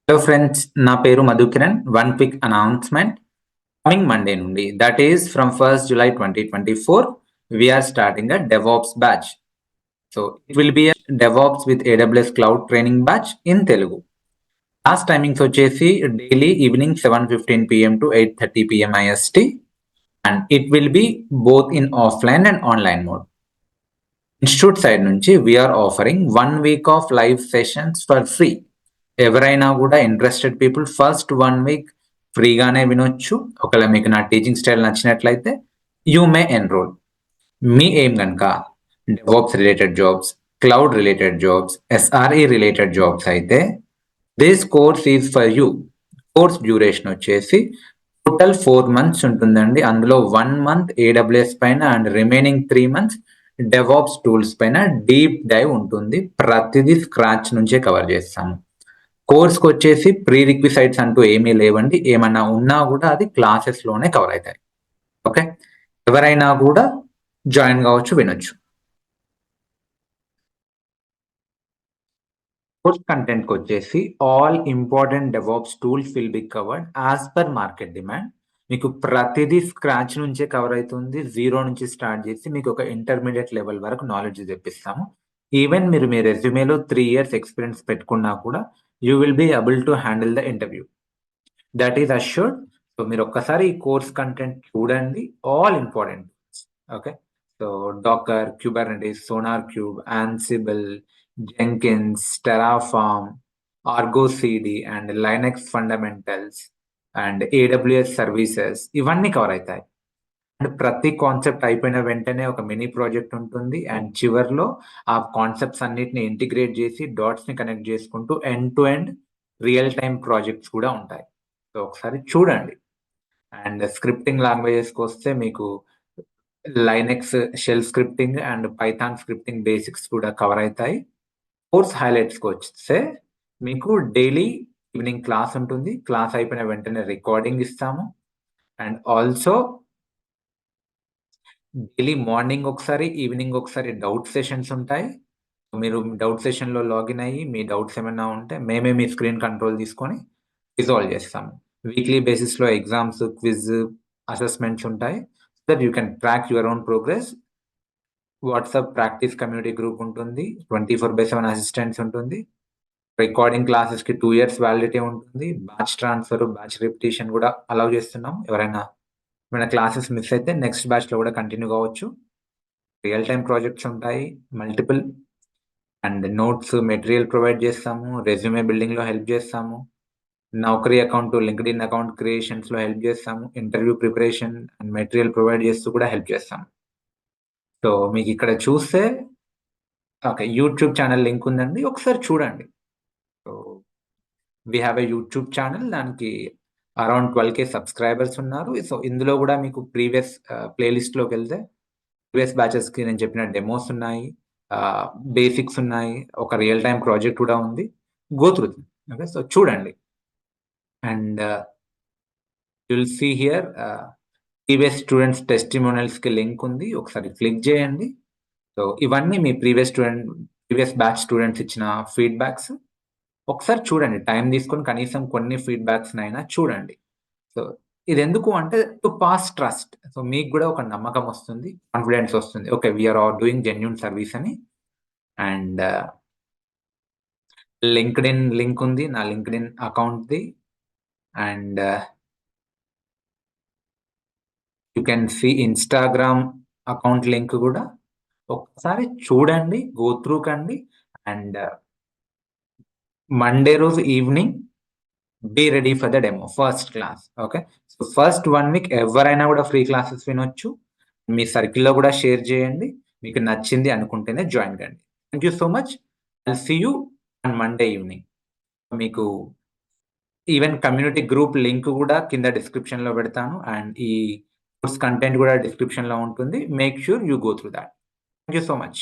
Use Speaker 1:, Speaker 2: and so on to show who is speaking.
Speaker 1: Hello friends, నా పేరు Madhukiran. One quick announcement. Coming Monday నుండి, that is from 1st July 2024, we are starting a DevOps batch. So it will be a DevOps with AWS Cloud training batch in Telugu. Last timings వచ్చేసి daily evening 7:15 PM to 8:30 PM IST, and it will be both in offline and online mode. Institute side నుంచి we are offering 1 week of live sessions for free. ఎవరైనా కూడా interested people first 1 week ఫ్రీగానే వినొచ్చు. ఒకవేళ మీకు నా teaching style నచ్చినట్లయితే you may enroll. మీ ఏం కనుక DevOps related jobs, cloud related jobs, SRE related jobs అయితే this course is for you. Course duration వచ్చేసి టోటల్ 4 months ఉంటుందండి. అందులో 1 month AWS పైన and remaining 3 months DevOps tools పైన డీప్ డైవ్ ఉంటుంది. ప్రతిదీ స్క్రాచ్ నుంచే కవర్ చేస్తాము. కోర్స్కి వచ్చేసి ప్రీ రిక్విసైట్స్ అంటూ ఏమీ లేవండి. ఏమన్నా ఉన్నా కూడా అది క్లాసెస్లోనే కవర్ అవుతాయి. ఓకే, ఎవరైనా కూడా జాయిన్ కావచ్చు, వినొచ్చు. కోర్స్ కంటెంట్కి వచ్చేసి all important DevOps tools will be covered as per market demand. మీకు ప్రతిదీ స్క్రాచ్ నుంచే కవర్ అవుతుంది. 0 నుంచి స్టార్ట్ చేసి మీకు ఒక ఇంటర్మీడియట్ లెవెల్ వరకు నాలెడ్జ్ తెప్పిస్తాము. ఈవెన్ మీరు మీ రెజ్యూమేలో 3 years ఎక్స్పీరియన్స్ పెట్టుకున్నా కూడా you will be able to handle the interview. That is assured. So మీరు ఒక్కసారి ఈ కోర్స్ కంటెంట్ చూడండి. All important. Okay, so Docker, Kubernetes, SonarQube, Ansible, Jenkins, Terraform, Argo CD and Linux fundamentals and AWS services ఇవన్నీ cover అవుతాయి. And ప్రతి concept అయిపోయిన వెంటనే ఒక మినీ ప్రాజెక్ట్ ఉంటుంది. అండ్ చివర్లో ఆ కాన్సెప్ట్స్ అన్నిటిని ఇంటిగ్రేట్ చేసి డాట్స్ ని కనెక్ట్ చేసుకుంటూ end to end real time projects కూడా ఉంటాయి. సో ఒకసారి చూడండి. అండ్ స్క్రిప్టింగ్ లాంగ్వేజెస్కి వస్తే మీకు Linux shell scripting and Python scripting basics కూడా కవర్ అవుతాయి. కోర్స్ హైలైట్స్కి వస్తే మీకు డైలీ ఈవినింగ్ క్లాస్ ఉంటుంది. క్లాస్ అయిపోయిన వెంటనే రికార్డింగ్ ఇస్తాము. అండ్ ఆల్సో డైలీ మార్నింగ్ ఒకసారి, ఈవినింగ్ ఒకసారి డౌట్ సెషన్స్ ఉంటాయి. మీరు డౌట్ సెషన్లో లాగిన్ అయ్యి మీ డౌట్స్ ఏమైనా ఉంటే మేమే మీ స్క్రీన్ కంట్రోల్ తీసుకొని రిజాల్వ్ చేస్తాము. వీక్లీ బేసిస్లో ఎగ్జామ్స్, క్విజ్, అసెస్మెంట్స్ ఉంటాయి. So that you can track your own progress. WhatsApp practice community group ఉంటుంది. 24/7 అసిస్టెంట్స్ ఉంటుంది. రికార్డింగ్ క్లాసెస్కి 2 years వ్యాలిడిటీ ఉంటుంది. బ్యాచ్ ట్రాన్స్ఫర్, బ్యాచ్ రిపిటేషన్ కూడా అలౌ చేస్తున్నాం. ఎవరైనా క్లాసెస్ మిస్ అయితే నెక్స్ట్ బ్యాచ్లో కూడా కంటిన్యూ కావచ్చు. రియల్ టైమ్ ప్రాజెక్ట్స్ ఉంటాయి multiple. And notes, material provide చేస్తాము. రెజ్యూమే బిల్డింగ్లో హెల్ప్ చేస్తాము. నౌకరీ అకౌంట్, లింక్డ్ఇన్ అకౌంట్ క్రియేషన్స్లో హెల్ప్ చేస్తాము. Interview preparation and material provide చేస్తూ కూడా హెల్ప్ చేస్తాము. సో మీకు ఇక్కడ చూస్తే ఓకే, యూట్యూబ్ ఛానల్ లింక్ ఉందండి, ఒకసారి చూడండి. So we have a YouTube channel. దానికి అరౌండ్ 12K సబ్స్క్రైబర్స్ ఉన్నారు. సో ఇందులో కూడా మీకు ప్రీవియస్ ప్లేలిస్ట్లోకి వెళ్తే ప్రీవియస్ బ్యాచెస్కి నేను చెప్పిన డెమోస్ ఉన్నాయి, బేసిక్స్ ఉన్నాయి, ఒక రియల్ టైమ్ ప్రాజెక్ట్ కూడా ఉంది. Go through. ఓకే, సో చూడండి. And you'll see here previous students టెస్టిమోనియల్స్కి లింక్ ఉంది, ఒకసారి క్లిక్ చేయండి. సో ఇవన్నీ మీ ప్రీవియస్ బ్యాచ్ స్టూడెంట్స్ ఇచ్చిన ఫీడ్బ్యాక్స్. ఒకసారి చూడండి, టైం తీసుకొని కనీసం కొన్ని ఫీడ్బ్యాక్స్ అయినా చూడండి. సో ఇది ఎందుకు అంటే టు పాస్ ట్రస్ట్. సో మీకు కూడా ఒక నమ్మకం వస్తుంది, కాన్ఫిడెన్స్ వస్తుంది. Okay, we're are doing genuine service అని. అండ్ లింక్డ్ఇన్ లింక్ ఉంది, నా లింక్డ్ఇన్ అకౌంట్ది. And you can see Instagram account link కూడా. ఒకసారి చూడండి, గో త్రూ కండి. అండ్ మండే రోజు evening be ready for the demo first class. Okay, so first 1 week ఎవరైనా కూడా ఫ్రీ క్లాసెస్ వినొచ్చు. మీ సర్కిల్లో కూడా షేర్ చేయండి. మీకు నచ్చింది అనుకుంటేనే జాయిన్ కండి. Thank you so much. I'll see you on Monday evening. మీకు ఈవెన్ కమ్యూనిటీ గ్రూప్ లింక్ కూడా కింద డిస్క్రిప్షన్లో పెడతాను. అండ్ ఈ కోర్స్ కంటెంట్ కూడా డిస్క్రిప్షన్లో ఉంటుంది. Make sure you go through that. Thank you so much.